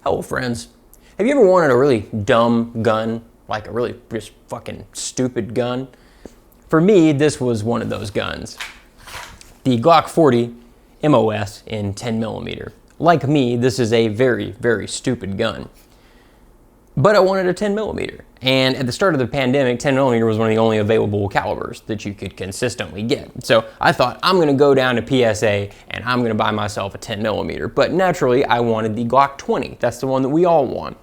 Hello friends. Have you ever wanted a really dumb gun? Like a really just fucking stupid gun? For me, this was one of those guns. The Glock 40 MOS in 10mm. Like me, this is a very, very stupid gun. But I wanted a 10mm. And at the start of the pandemic, 10mm was one of the only available calibers that you could consistently get. So I thought, I'm gonna go down to PSA and I'm gonna buy myself a 10mm. But naturally, I wanted the Glock 20. That's the one that we all want.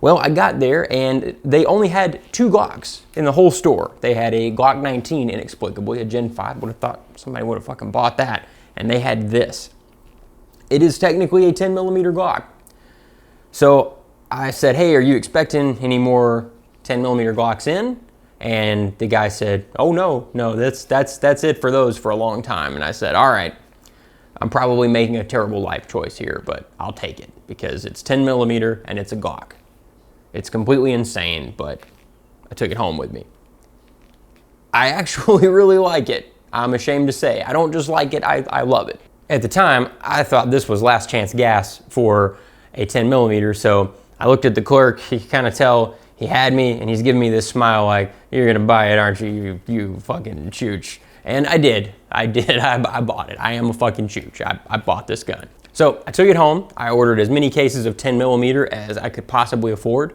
Well, I got there and they only had 2 Glocks in the whole store. They had a Glock 19, inexplicably, a Gen 5. Would have thought somebody would have fucking bought that. And they had this. It is technically a 10mm Glock. So I said, hey, are you expecting any more 10mm Glocks in? And the guy said, oh no, that's it for those for a long time. And I said, all right, I'm probably making a terrible life choice here, but I'll take it because it's 10mm and it's a Glock. It's completely insane, but I took it home with me. I actually really like it. I'm ashamed to say. I don't just like it, I love it. At the time, I thought this was last chance gas for a 10mm, so I looked at the clerk. He could kind of tell he had me, and he's giving me this smile like, you're gonna buy it, aren't you, you fucking chooch. And I did. I bought it. I am a fucking chooch. I bought this gun. So I took it home. I ordered as many cases of 10mm as I could possibly afford.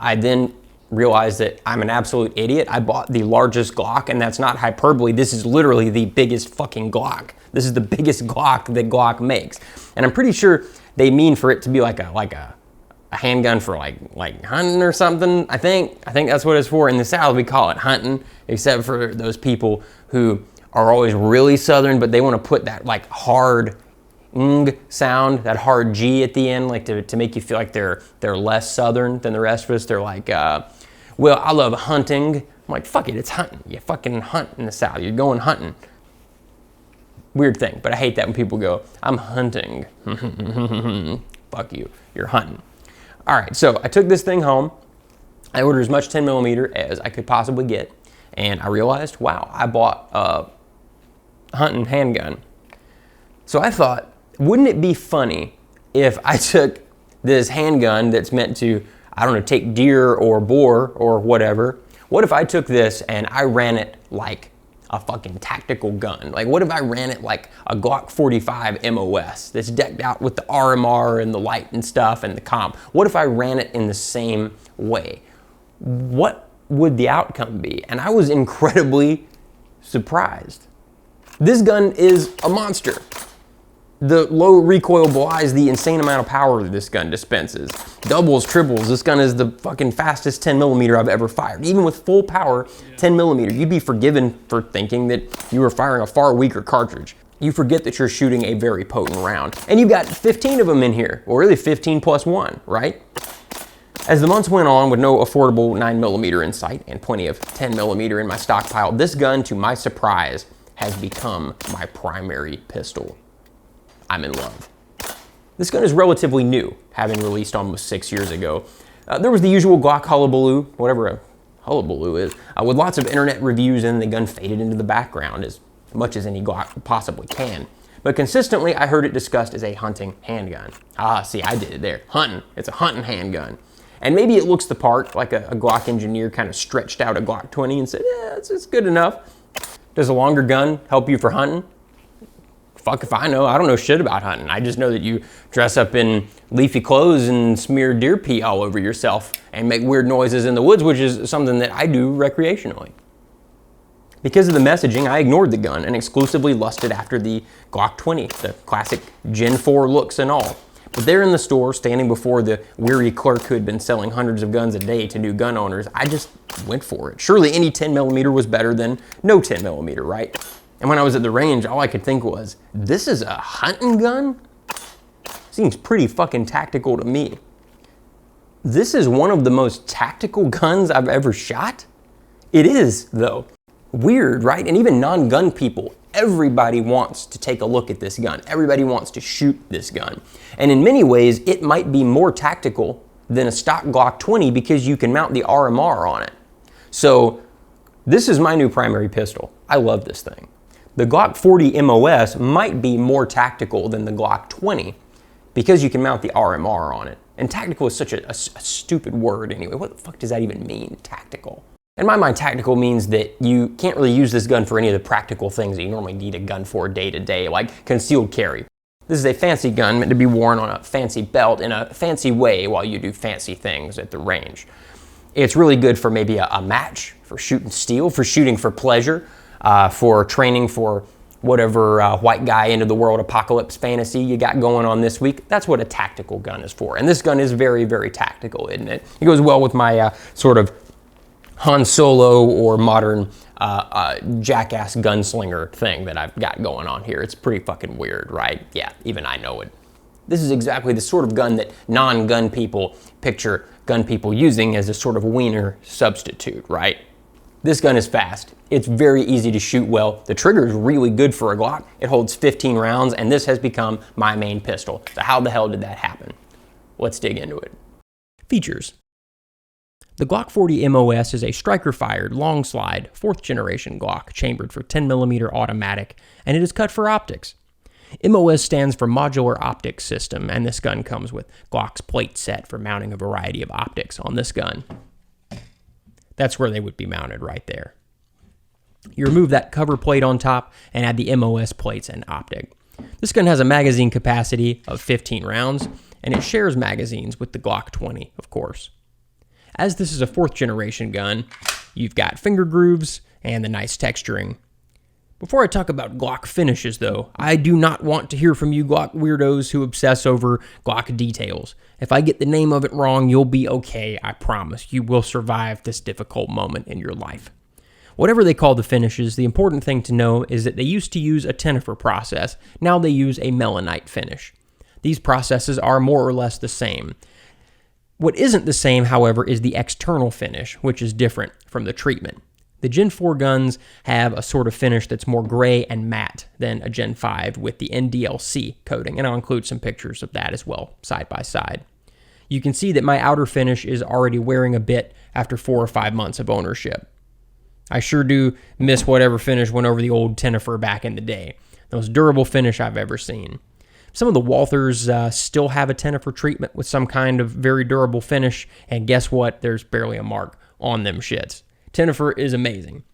I then realized that I'm an absolute idiot. I bought the largest Glock, and that's not hyperbole. This is literally the biggest fucking Glock. This is the biggest Glock that Glock makes. And I'm pretty sure they mean for it to be like a handgun for like hunting or something. I think that's what it's for. In the South, we call it hunting, except for those people who are always really Southern, but they want to put that like hard ng sound, that hard G at the end, like to make you feel like they're less Southern than the rest of us. They're like, well, I love hunting. I'm like, fuck it, it's hunting. You fucking hunt in the South. You're going hunting. Weird thing, but I hate that when people go, I'm hunting. Fuck you, you're hunting. All right, so I took this thing home. I ordered as much 10mm as I could possibly get, and I realized, wow, I bought a hunting handgun. So I thought, wouldn't it be funny if I took this handgun that's meant to, I don't know, take deer or boar or whatever. What if I took this and I ran it like a fucking tactical gun? Like, what if I ran it like a Glock 45 MOS that's decked out with the RMR and the light and stuff and the comp? What if I ran it in the same way? What would the outcome be? And I was incredibly surprised. This gun is a monster. The low recoil belies the insane amount of power that this gun dispenses. Doubles, triples, this gun is the fucking fastest 10mm I've ever fired. Even with full power 10mm, you'd be forgiven for thinking that you were firing a far weaker cartridge. You forget that you're shooting a very potent round. And you've got 15 of them in here, or really 15 plus 1, right? As the months went on with no affordable 9mm in sight and plenty of 10mm in my stockpile, this gun, to my surprise, has become my primary pistol. I'm in love. This gun is relatively new, having released almost 6 years ago. There was the usual Glock hullabaloo, whatever a hullabaloo is, with lots of internet reviews, and the gun faded into the background as much as any Glock possibly can. But consistently, I heard it discussed as a hunting handgun. Ah, see, I did it there. Hunting. It's a hunting handgun. And maybe it looks the part, like a Glock engineer kind of stretched out a Glock 20 and said, yeah, it's good enough. Does a longer gun help you for hunting? Fuck if I know. I don't know shit about hunting. I just know that you dress up in leafy clothes and smear deer pee all over yourself and make weird noises in the woods, which is something that I do recreationally. Because of the messaging, I ignored the gun and exclusively lusted after the Glock 20, the classic Gen 4 looks and all. But there in the store, standing before the weary clerk who had been selling hundreds of guns a day to new gun owners, I just went for it. Surely any 10mm was better than no 10mm, right? And when I was at the range, all I could think was, this is a hunting gun? Seems pretty fucking tactical to me. This is one of the most tactical guns I've ever shot? It is, though. Weird, right? And even non-gun people, everybody wants to take a look at this gun. Everybody wants to shoot this gun. And in many ways, it might be more tactical than a stock Glock 20 because you can mount the RMR on it. So this is my new primary pistol. I love this thing. The Glock 40 MOS might be more tactical than the Glock 20 because you can mount the RMR on it. And tactical is such a stupid word anyway. What the fuck does that even mean, tactical? In my mind, tactical means that you can't really use this gun for any of the practical things that you normally need a gun for day to day, like concealed carry. This is a fancy gun meant to be worn on a fancy belt in a fancy way while you do fancy things at the range. It's really good for maybe a match, for shooting steel, for shooting for pleasure, for training for whatever white guy into the world apocalypse fantasy you got going on this week. That's what a tactical gun is for. And this gun is very, very tactical, isn't it? It goes well with my sort of Han Solo or modern jackass gunslinger thing that I've got going on here. It's pretty fucking weird, right? Yeah, even I know it. This is exactly the sort of gun that non-gun people picture gun people using as a sort of wiener substitute, right? This gun is fast. It's very easy to shoot well. The trigger is really good for a Glock. It holds 15 rounds, and this has become my main pistol. So how the hell did that happen? Let's dig into it. Features. The Glock 40 MOS is a striker-fired, long-slide, 4th generation Glock chambered for 10mm automatic, and it is cut for optics. MOS stands for Modular Optics System, and this gun comes with Glock's plate set for mounting a variety of optics on this gun. That's where they would be mounted right there. You remove that cover plate on top and add the MOS plates and optic. This gun has a magazine capacity of 15 rounds, and it shares magazines with the Glock 20, of course. As this is a 4th generation gun, you've got finger grooves and the nice texturing. Before I talk about Glock finishes though, I do not want to hear from you Glock weirdos who obsess over Glock details. If I get the name of it wrong, you'll be okay, I promise. You will survive this difficult moment in your life. Whatever they call the finishes, the important thing to know is that they used to use a Tenifer process. Now they use a melanite finish. These processes are more or less the same. What isn't the same, however, is the external finish, which is different from the treatment. The Gen 4 guns have a sort of finish that's more gray and matte than a Gen 5 with the NDLC coating, and I'll include some pictures of that as well, side by side. You can see that my outer finish is already wearing a bit after 4 or 5 months of ownership. I sure do miss whatever finish went over the old Tenifer back in the day. The most durable finish I've ever seen. Some of the Walthers still have a Tenifer treatment with some kind of very durable finish, and guess what? There's barely a mark on them shits. Tenifer is amazing.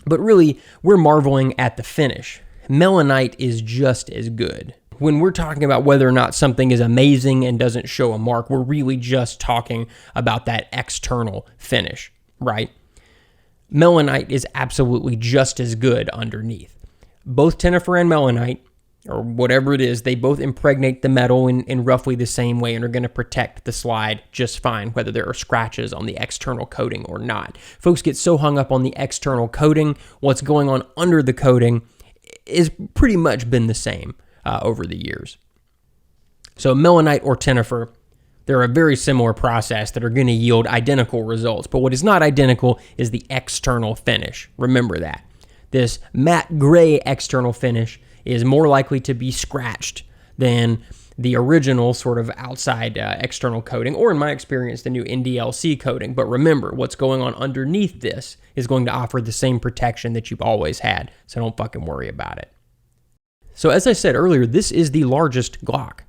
But really, we're marveling at the finish. Melanite is just as good. When we're talking about whether or not something is amazing and doesn't show a mark, we're really just talking about that external finish, right? Melanite is absolutely just as good underneath. Both Tenifer and melanite, or whatever it is, they both impregnate the metal in roughly the same way and are going to protect the slide just fine, whether there are scratches on the external coating or not. Folks get so hung up on the external coating, what's going on under the coating is pretty much been the same over the years. So melanite or Tenifer, they're a very similar process that are going to yield identical results, but what is not identical is the external finish. Remember that. This matte gray external finish is more likely to be scratched than the original sort of outside external coating, or in my experience, the new NDLC coating. But remember, what's going on underneath this is going to offer the same protection that you've always had, so don't fucking worry about it. So as I said earlier, this is the largest Glock.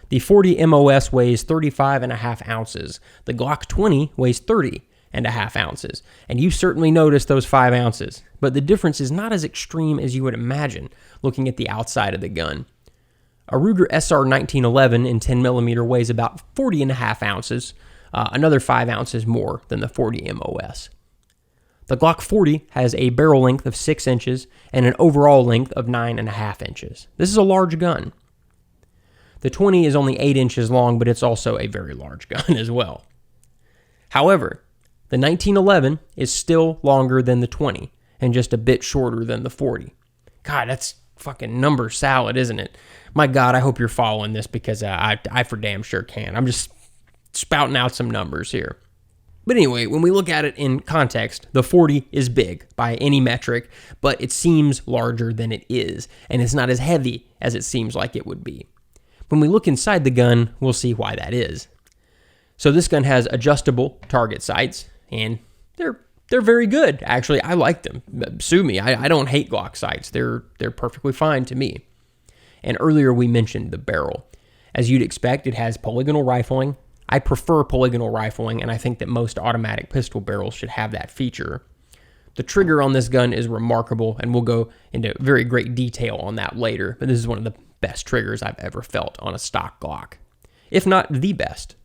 The 40 MOS weighs 35.5 ounces. The Glock 20 weighs 30.5 ounces. And you certainly notice those 5 ounces. But the difference is not as extreme as you would imagine looking at the outside of the gun. A Ruger SR 1911 in 10mm weighs about 40.5 ounces, another 5 ounces more than the 40 MOS. The Glock 40 has a barrel length of 6 inches and an overall length of 9.5 inches. This is a large gun. The 20 is only 8 inches long, but it's also a very large gun as well. However, the 1911 is still longer than the 20 and just a bit shorter than the 40. God, that's fucking number salad, isn't it? My God, I hope you're following this because I for damn sure can. I'm just spouting out some numbers here. But anyway, when we look at it in context, the 40 is big by any metric, but it seems larger than it is, and it's not as heavy as it seems like it would be. When we look inside the gun, we'll see why that is. So this gun has adjustable target sights, and they're very good. Actually, I like them. Sue me. I don't hate Glock sights. They're perfectly fine to me. And earlier we mentioned the barrel. As you'd expect, it has polygonal rifling, I prefer polygonal rifling, and I think that most automatic pistol barrels should have that feature. The trigger on this gun is remarkable, and we'll go into very great detail on that later, but this is one of the best triggers I've ever felt on a stock Glock, if not the best.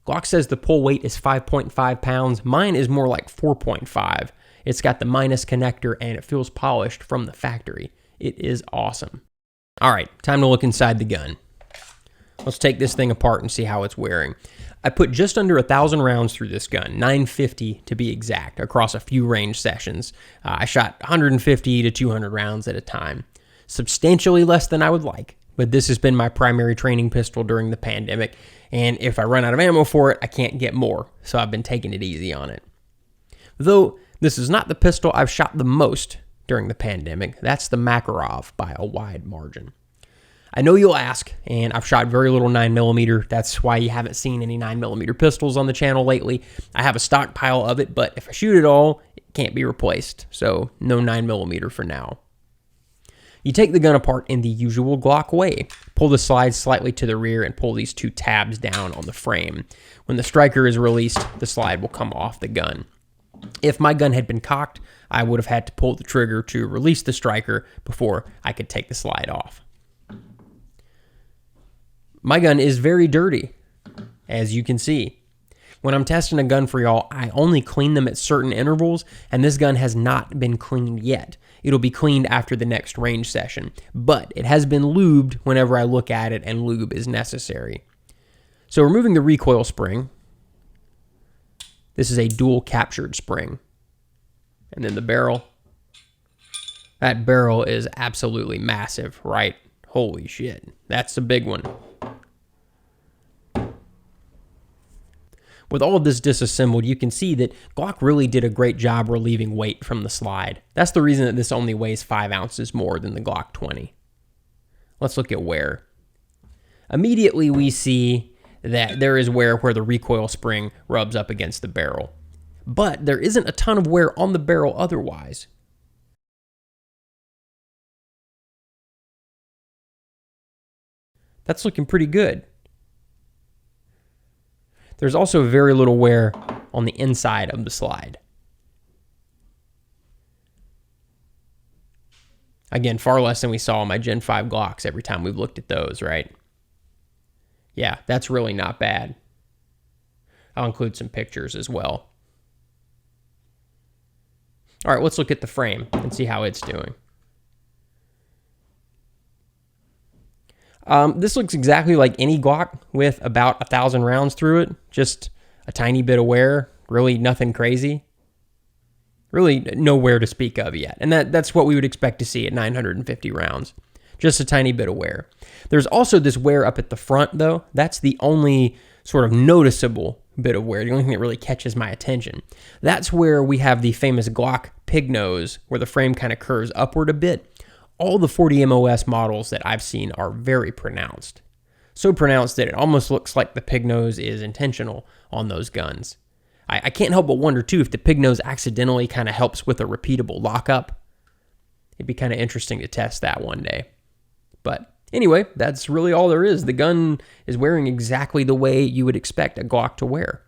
Glock says the pull weight is 5.5 pounds. Mine is more like 4.5. It's got the minus connector, and it feels polished from the factory. It is awesome. All right, time to look inside the gun. Let's take this thing apart and see how it's wearing. I put just under 1,000 rounds through this gun, 950 to be exact, across a few range sessions. I shot 150 to 200 rounds at a time. Substantially less than I would like, but this has been my primary training pistol during the pandemic, and if I run out of ammo for it, I can't get more, so I've been taking it easy on it. Though this is not the pistol I've shot the most during the pandemic, that's the Makarov by a wide margin. I know you'll ask, and I've shot very little 9mm. That's why you haven't seen any 9mm pistols on the channel lately. I have a stockpile of it, but if I shoot it all, it can't be replaced, so no 9mm for now. You take the gun apart in the usual Glock way. Pull the slide slightly to the rear and pull these two tabs down on the frame. When the striker is released, the slide will come off the gun. If my gun had been cocked, I would have had to pull the trigger to release the striker before I could take the slide off. My gun is very dirty, as you can see. When I'm testing a gun for y'all, I only clean them at certain intervals, and this gun has not been cleaned yet. It'll be cleaned after the next range session, but it has been lubed whenever I look at it, and lube is necessary. So removing the recoil spring, this is a dual captured spring. And then the barrel. That barrel is absolutely massive, right? Holy shit, that's a big one. With all of this disassembled, you can see that Glock really did a great job relieving weight from the slide. That's the reason that this only weighs 5 ounces more than the Glock 20. Let's look at wear. Immediately we see that there is wear where the recoil spring rubs up against the barrel. But there isn't a ton of wear on the barrel otherwise. That's looking pretty good. There's also very little wear on the inside of the slide. Again, far less than we saw on my Gen 5 Glocks every time we've looked at those, right? Yeah, that's really not bad. I'll include some pictures as well. All right, let's look at the frame and see how it's doing. This looks exactly like any Glock with about 1,000 rounds through it. Just a tiny bit of wear, really nothing crazy. Really no wear to speak of yet. And that's what we would expect to see at 950 rounds. Just a tiny bit of wear. There's also this wear up at the front though. That's the only sort of noticeable bit of wear, the only thing that really catches my attention. That's where we have the famous Glock pig nose, where the frame kind of curves upward a bit. All the 40 MOS models that I've seen are very pronounced. So pronounced that it almost looks like the pig nose is intentional on those guns. I can't help but wonder too if the pig nose accidentally kind of helps with a repeatable lockup. It'd be kind of interesting to test that one day. But anyway, that's really all there is. The gun is wearing exactly the way you would expect a Glock to wear.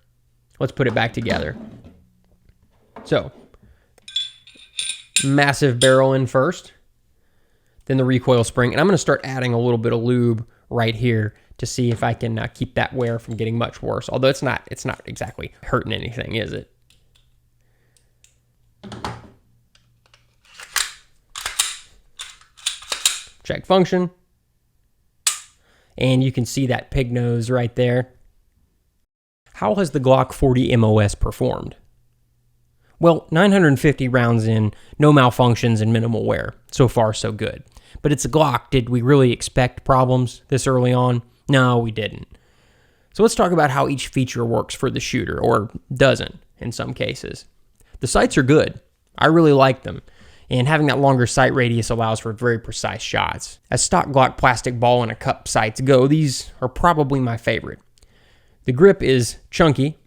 Let's put it back together. So, massive barrel in first. Then the recoil spring, and I'm going to start adding a little bit of lube right here to see if I can keep that wear from getting much worse. Although it's not exactly hurting anything, is it? Check function, and you can see that pig nose right there. How has the Glock 40 MOS performed? Well, 950 rounds in, no malfunctions and minimal wear. So far, so good. But it's a Glock. Did we really expect problems this early on? No, we didn't. So let's talk about how each feature works for the shooter, or doesn't in some cases. The sights are good. I really like them. And having that longer sight radius allows for very precise shots. As stock Glock plastic ball and a cup sights go, these are probably my favorite. The grip is chunky,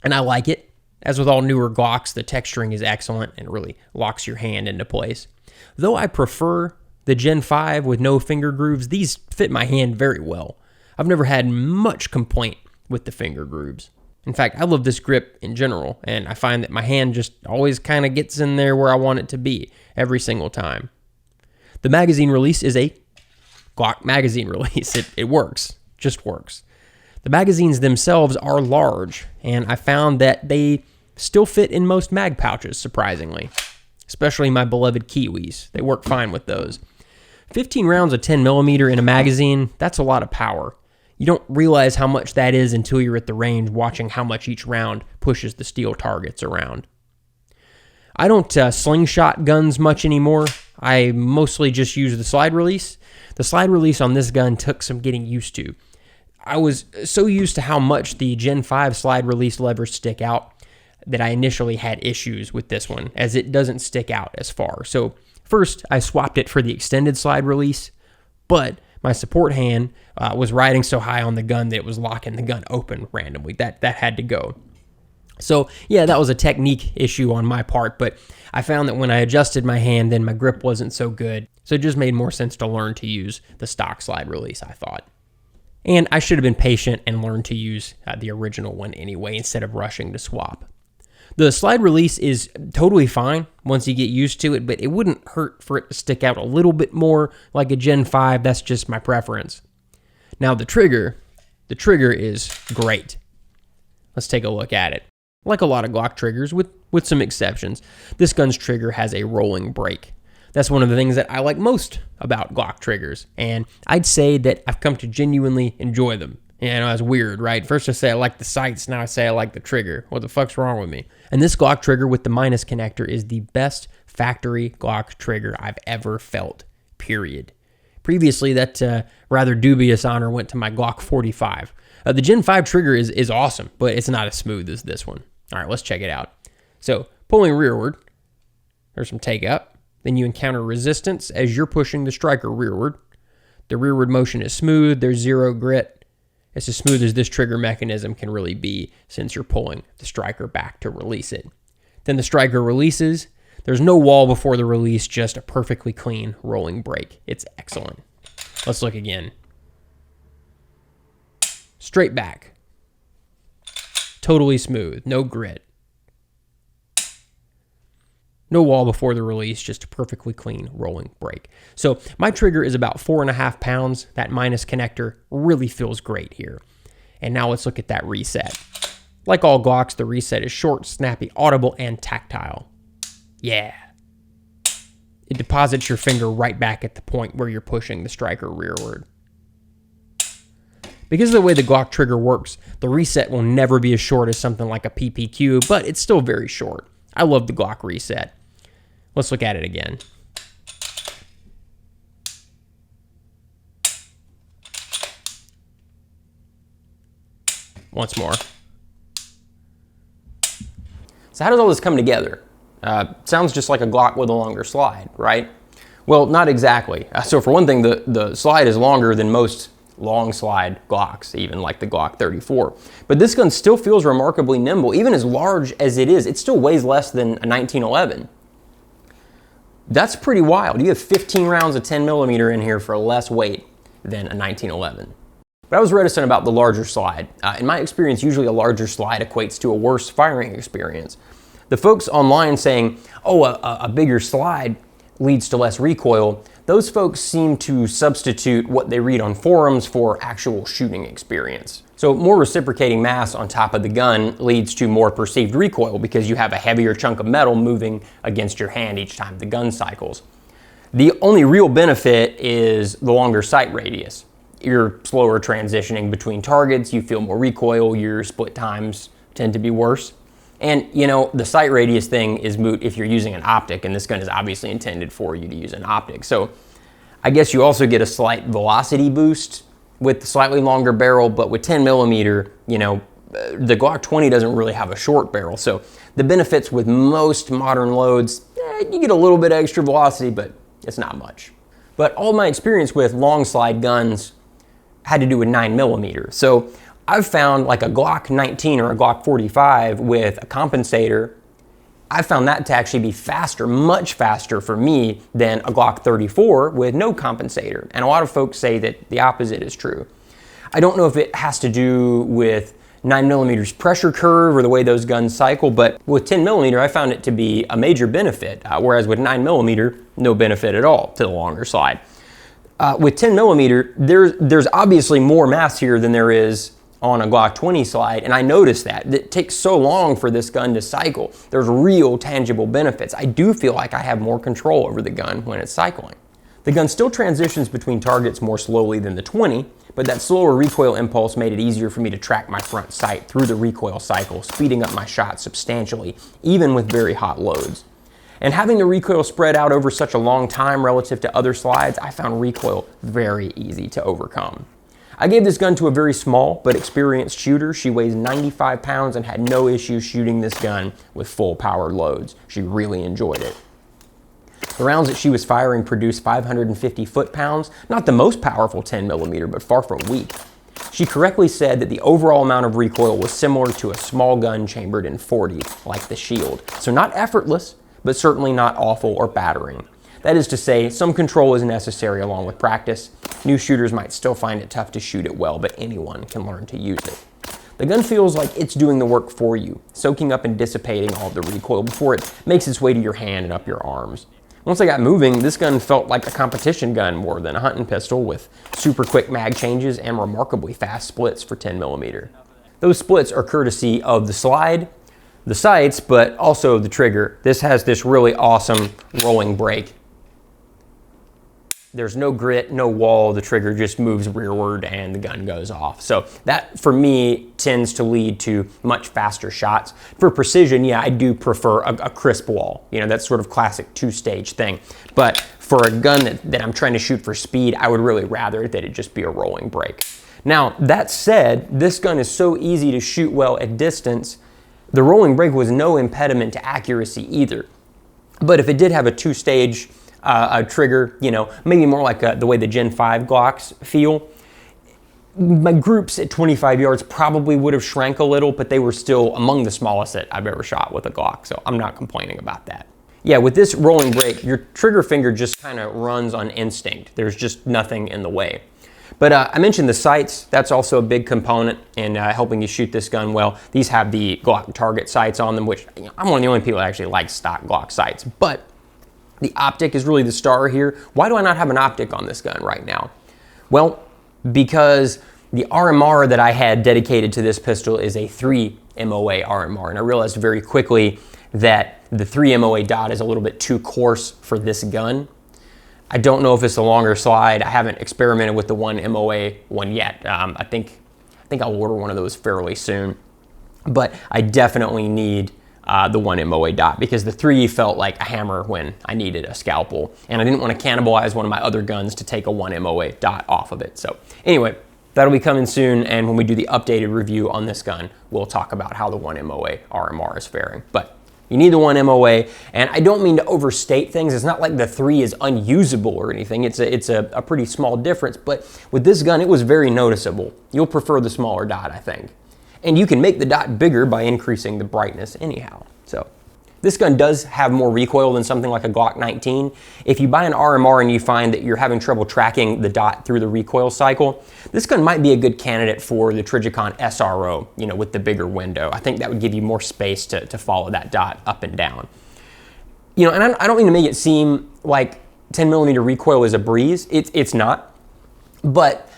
and I like it. As with all newer Glocks, the texturing is excellent and really locks your hand into place. Though I prefer the Gen 5 with no finger grooves, these fit my hand very well. I've never had much complaint with the finger grooves. In fact, I love this grip in general, and I find that my hand just always kind of gets in there where I want it to be every single time. The magazine release is a Glock magazine release. It works, just works. The magazines themselves are large, and I found that they still fit in most mag pouches, surprisingly, especially my beloved Kiwis. They work fine with those. 15 rounds of 10 millimeter in a magazine, that's a lot of power. You don't realize how much that is until you're at the range watching how much each round pushes the steel targets around. I don't slingshot guns much anymore. I mostly just use the slide release. The slide release on this gun took some getting used to. I was so used to how much the Gen 5 slide release levers stick out that I initially had issues with this one, as it doesn't stick out as far. So first, I swapped it for the extended slide release, but my support hand was riding so high on the gun that it was locking the gun open randomly. That had to go. So yeah, that was a technique issue on my part, but I found that when I adjusted my hand, then my grip wasn't so good. So it just made more sense to learn to use the stock slide release, I thought. And I should have been patient and learned to use the original one anyway, instead of rushing to swap. The slide release is totally fine once you get used to it, but it wouldn't hurt for it to stick out a little bit more like a Gen 5. That's just my preference. Now the trigger is great. Let's take a look at it. Like a lot of Glock triggers, with some exceptions, this gun's trigger has a rolling break. That's one of the things that I like most about Glock triggers, and I'd say that I've come to genuinely enjoy them. You know, that's weird, right? First I say I like the sights, now I say I like the trigger. What the fuck's wrong with me? And this Glock trigger with the minus connector is the best factory Glock trigger I've ever felt, period. Previously, that rather dubious honor went to my Glock 45. The Gen 5 trigger is awesome, but it's not as smooth as this one. All right, let's check it out. So, pulling rearward, there's some take up. Then you encounter resistance as you're pushing the striker rearward. The rearward motion is smooth, there's zero grit. It's as smooth as this trigger mechanism can really be since you're pulling the striker back to release it. Then the striker releases. There's no wall before the release, just a perfectly clean rolling break. It's excellent. Let's look again. Straight back. Totally smooth, no grit. No wall before the release, just a perfectly clean rolling break. So my trigger is about 4.5 pounds. That minus connector really feels great here. And now let's look at that reset. Like all Glocks, the reset is short, snappy, audible, and tactile. Yeah. It deposits your finger right back at the point where you're pushing the striker rearward. Because of the way the Glock trigger works, the reset will never be as short as something like a PPQ, but it's still very short. I love the Glock reset. Let's look at it again. Once more. So how does all this come together? Sounds just like a Glock with a longer slide, right? Well, not exactly. So for one thing, the slide is longer than most long slide Glocks, even like the Glock 34. But this gun still feels remarkably nimble. Even as large as it is, it still weighs less than a 1911. That's pretty wild. You have 15 rounds of 10 millimeter in here for less weight than a 1911. But I was reticent about the larger slide. In my experience, usually a larger slide equates to a worse firing experience. The folks online saying, oh, a bigger slide leads to less recoil, those folks seem to substitute what they read on forums for actual shooting experience. So more reciprocating mass on top of the gun leads to more perceived recoil because you have a heavier chunk of metal moving against your hand each time the gun cycles. The only real benefit is the longer sight radius. You're slower transitioning between targets, you feel more recoil, your split times tend to be worse. And you know, the sight radius thing is moot if you're using an optic, and this gun is obviously intended for you to use an optic. So I guess you also get a slight velocity boost with the slightly longer barrel, but with 10 millimeter, you know, the Glock 20 doesn't really have a short barrel. So the benefits with most modern loads, you get a little bit extra velocity, but it's not much. But all my experience with long slide guns had to do with 9 millimeter. So I've found like a Glock 19 or a Glock 45 with a compensator, I found that to actually be faster, much faster for me than a Glock 34 with no compensator. And a lot of folks say that the opposite is true. I don't know if it has to do with 9mm's pressure curve or the way those guns cycle, but with 10mm, I found it to be a major benefit, whereas with 9mm, no benefit at all to the longer slide. With 10mm, there's obviously more mass here than there is on a Glock 20 slide, and I noticed that. It takes so long for this gun to cycle. There's real tangible benefits. I do feel like I have more control over the gun when it's cycling. The gun still transitions between targets more slowly than the 20, but that slower recoil impulse made it easier for me to track my front sight through the recoil cycle, speeding up my shot substantially, even with very hot loads. And having the recoil spread out over such a long time relative to other slides, I found recoil very easy to overcome. I gave this gun to a very small but experienced shooter. She weighs 95 pounds and had no issue shooting this gun with full power loads. She really enjoyed it. The rounds that she was firing produced 550 foot-pounds, not the most powerful 10mm, but far from weak. She correctly said that the overall amount of recoil was similar to a small gun chambered in .40, like the Shield. So not effortless, but certainly not awful or battering. That is to say, some control is necessary along with practice. New shooters might still find it tough to shoot it well, but anyone can learn to use it. The gun feels like it's doing the work for you, soaking up and dissipating all of the recoil before it makes its way to your hand and up your arms. Once I got moving, this gun felt like a competition gun more than a hunting pistol, with super quick mag changes and remarkably fast splits for 10mm. Those splits are courtesy of the slide, the sights, but also the trigger. This has this really awesome rolling brake. There's no grit, no wall, the trigger just moves rearward and the gun goes off. So that, for me, tends to lead to much faster shots. For precision, yeah, I do prefer a crisp wall. You know, that's sort of classic two-stage thing. But for a gun that I'm trying to shoot for speed, I would really rather that it just be a rolling brake. Now, that said, this gun is so easy to shoot well at distance, the rolling brake was no impediment to accuracy either. But if it did have a two-stage a trigger, you know, maybe more like the way the Gen 5 Glocks feel, my groups at 25 yards probably would have shrank a little, but they were still among the smallest that I've ever shot with a Glock, so I'm not complaining about that. Yeah, with this rolling brake, your trigger finger just kind of runs on instinct. There's just nothing in the way. But I mentioned the sights. That's also a big component in helping you shoot this gun well. These have the Glock target sights on them, which, you know, I'm one of the only people that actually like stock Glock sights, but the optic is really the star here. Why do I not have an optic on this gun right now? Well, because the RMR that I had dedicated to this pistol is a 3 MOA RMR, and I realized very quickly that the 3 MOA dot is a little bit too coarse for this gun. I don't know if it's a longer slide. I haven't experimented with the 1 MOA one yet. I think I'll order one of those fairly soon, but I definitely need the 1 MOA dot, because the 3 felt like a hammer when I needed a scalpel, and I didn't want to cannibalize one of my other guns to take a 1 MOA dot off of it. So anyway, that'll be coming soon, and when we do the updated review on this gun, we'll talk about how the 1 MOA RMR is faring. But you need the 1 MOA, and I don't mean to overstate things. It's not like the 3 is unusable or anything. It's a pretty small difference, but with this gun, it was very noticeable. You'll prefer the smaller dot, I think. And you can make the dot bigger by increasing the brightness anyhow. So this gun does have more recoil than something like a Glock 19. If you buy an RMR and you find that you're having trouble tracking the dot through the recoil cycle, this gun might be a good candidate for the Trijicon SRO, you know, with the bigger window. I think that would give you more space to follow that dot up and down. You know, and I don't mean to make it seem like 10mm recoil is a breeze. It's not, but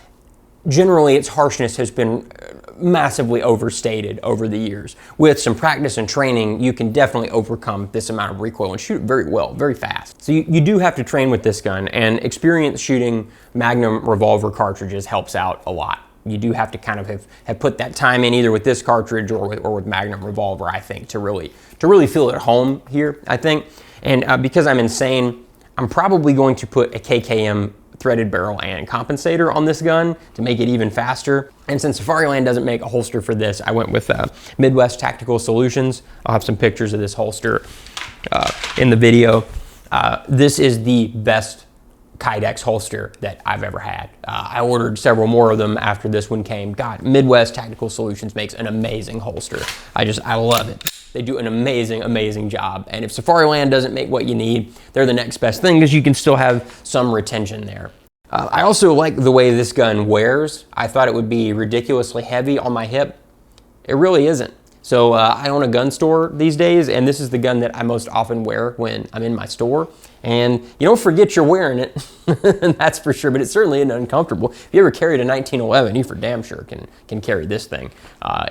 generally its harshness has been massively overstated over the years. With some practice and training, you can definitely overcome this amount of recoil and shoot it very well, very fast. So you do have to train with this gun, and experience shooting Magnum revolver cartridges helps out a lot. You do have to kind of have put that time in either with this cartridge or with Magnum revolver, I think, to really feel at home here, I think. And because I'm insane, I'm probably going to put a KKM threaded barrel and compensator on this gun to make it even faster. And since Safariland doesn't make a holster for this, I went with Midwest Tactical Solutions. I'll have some pictures of this holster in the video. This is the best Kydex holster that I've ever had. I ordered several more of them after this one came. God, Midwest Tactical Solutions makes an amazing holster. I love it. They do an amazing, amazing job. And if Safariland doesn't make what you need, they're the next best thing, because you can still have some retention there. I also like the way this gun wears. I thought it would be ridiculously heavy on my hip. It really isn't. So I own a gun store these days, and this is the gun that I most often wear when I'm in my store. And you don't forget you're wearing it, that's for sure, but it certainly isn't uncomfortable. If you ever carried a 1911, you for damn sure can carry this thing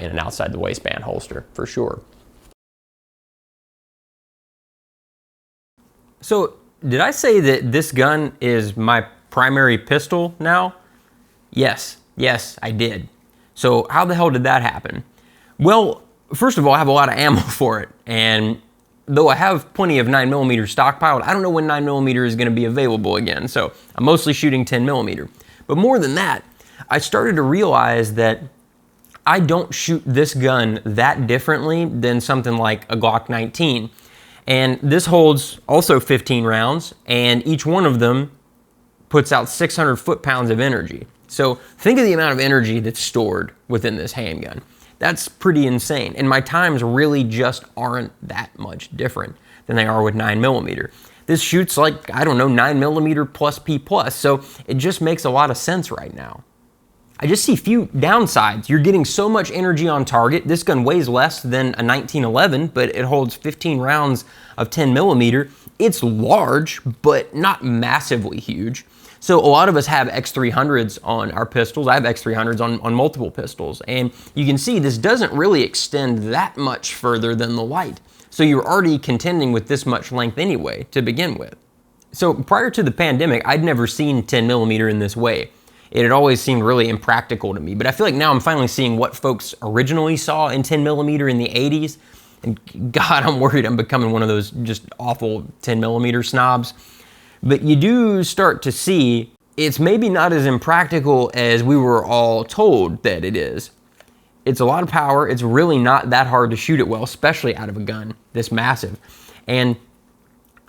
in an outside the waistband holster, for sure. So, did I say that this gun is my primary pistol now? Yes, I did. So how the hell did that happen? Well, first of all, I have a lot of ammo for it, and though I have plenty of 9mm stockpiled, I don't know when 9mm is going to be available again, so I'm mostly shooting 10mm. But more than that, I started to realize that I don't shoot this gun that differently than something like a Glock 19. And this holds also 15 rounds, and each one of them puts out 600 foot-pounds of energy. So think of the amount of energy that's stored within this handgun. That's pretty insane. And my times really just aren't that much different than they are with 9mm. This shoots like, I don't know, 9mm plus P+, so it just makes a lot of sense right now. I just see few downsides. You're getting so much energy on target. This gun weighs less than a 1911, but it holds 15 rounds of 10mm. It's large, but not massively huge. So a lot of us have X300s on our pistols. I have X300s on multiple pistols. And you can see this doesn't really extend that much further than the light. So you're already contending with this much length anyway to begin with. So prior to the pandemic, I'd never seen 10mm in this way. It had always seemed really impractical to me, but I feel like now I'm finally seeing what folks originally saw in 10mm in the 80s. And God, I'm worried I'm becoming one of those just awful 10mm snobs. But you do start to see it's maybe not as impractical as we were all told that it is. It's a lot of power. It's really not that hard to shoot it well, especially out of a gun this massive. And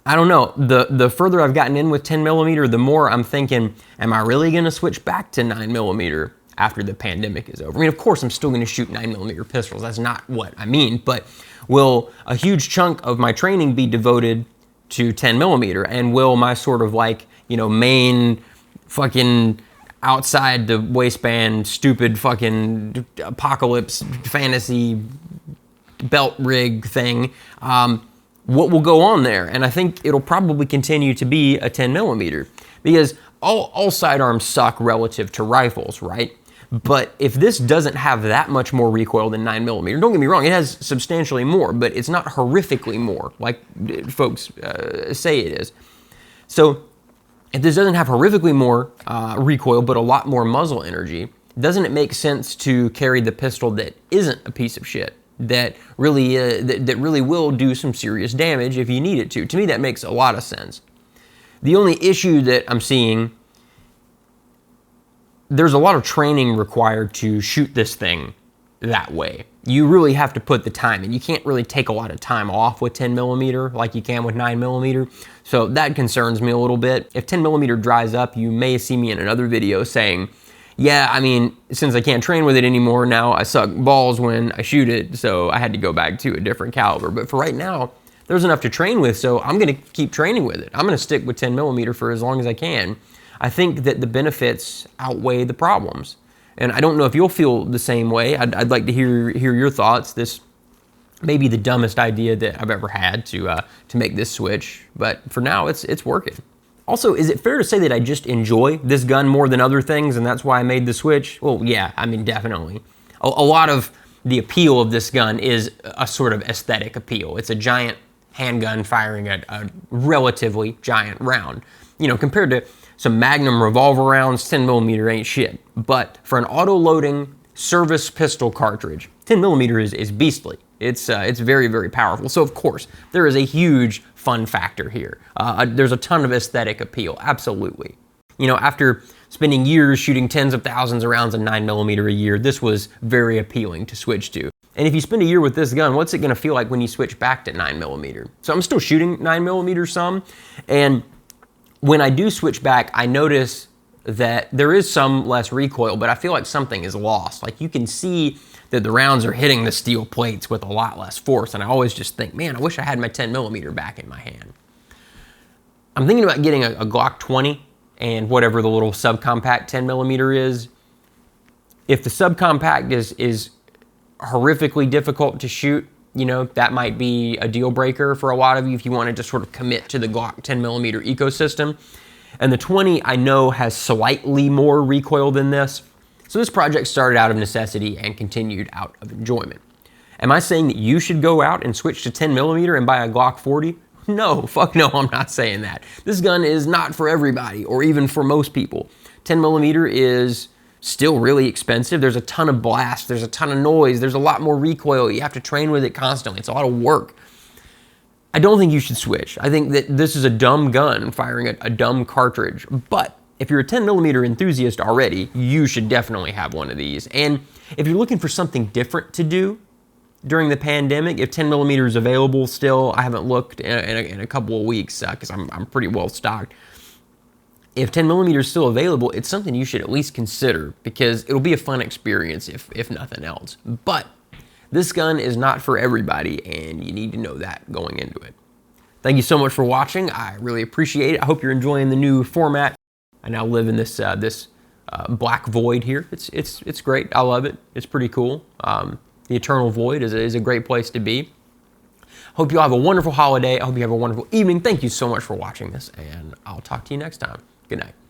I don't know, the further I've gotten in with 10mm, the more I'm thinking, am I really gonna switch back to 9mm after the pandemic is over? I mean, of course I'm still gonna shoot 9mm pistols, that's not what I mean, but will a huge chunk of my training be devoted to 10mm, and will my sort of like, you know, main fucking outside the waistband, stupid fucking apocalypse fantasy belt rig thing, what will go on there? And I think it'll probably continue to be a 10mm because all sidearms suck relative to rifles, right? But if this doesn't have that much more recoil than 9mm, don't get me wrong, it has substantially more, but it's not horrifically more like folks say it is. So if this doesn't have horrifically more recoil, but a lot more muzzle energy, doesn't it make sense to carry the pistol that isn't a piece of shit? That really will do some serious damage if you need it to. To me, that makes a lot of sense. The only issue that I'm seeing, there's a lot of training required to shoot this thing that way. You really have to put the time in. You can't really take a lot of time off with 10mm like you can with 9mm. So that concerns me a little bit. If 10mm dries up, you may see me in another video saying, yeah, I mean, since I can't train with it anymore now, I suck balls when I shoot it, so I had to go back to a different caliber. But for right now, there's enough to train with, so I'm gonna keep training with it. I'm gonna stick with 10mm for as long as I can. I think that the benefits outweigh the problems. And I don't know if you'll feel the same way. I'd like to hear your thoughts. This may be the dumbest idea that I've ever had to make this switch, but for now, it's working. Also, is it fair to say that I just enjoy this gun more than other things and that's why I made the switch? Well, yeah, I mean, definitely. A lot of the appeal of this gun is a sort of aesthetic appeal. It's a giant handgun firing a relatively giant round. You know, compared to some Magnum revolver rounds, 10mm ain't shit. But for an auto-loading service pistol cartridge, 10mm is beastly. It's very, very powerful. So of course, there is a huge fun factor here. There's a ton of aesthetic appeal, absolutely. You know, after spending years shooting tens of thousands of rounds of 9mm a year, this was very appealing to switch to. And if you spend a year with this gun, what's it gonna feel like when you switch back to 9mm? So I'm still shooting 9mm some, and when I do switch back, I notice that there is some less recoil, but I feel like something is lost. Like you can see that the rounds are hitting the steel plates with a lot less force, and I always just think, man, I wish I had my 10mm back in my hand. I'm thinking about getting a Glock 20 and whatever the little subcompact 10mm is. If the subcompact is horrifically difficult to shoot, you know, that might be a deal breaker for a lot of you if you want to just sort of commit to the Glock 10mm ecosystem. And the 20, I know, has slightly more recoil than this. So this project started out of necessity and continued out of enjoyment. Am I saying that you should go out and switch to 10mm and buy a Glock 40? No, fuck no, I'm not saying that. This gun is not for everybody, or even for most people. 10mm is still really expensive. There's a ton of blast, there's a ton of noise, there's a lot more recoil. You have to train with it constantly. It's a lot of work. I don't think you should switch. I think that this is a dumb gun firing a dumb cartridge. But if you're a 10mm enthusiast already, you should definitely have one of these. And if you're looking for something different to do during the pandemic, if 10mm is available still, I haven't looked in a couple of weeks because I'm pretty well stocked. If 10mm is still available, it's something you should at least consider because it'll be a fun experience if nothing else. But this gun is not for everybody, and you need to know that going into it. Thank you so much for watching. I really appreciate it. I hope you're enjoying the new format. I now live in this black void here. It's great. I love it. It's pretty cool. The eternal void is a great place to be. Hope you all have a wonderful holiday. I hope you have a wonderful evening. Thank you so much for watching this, and I'll talk to you next time. Good night.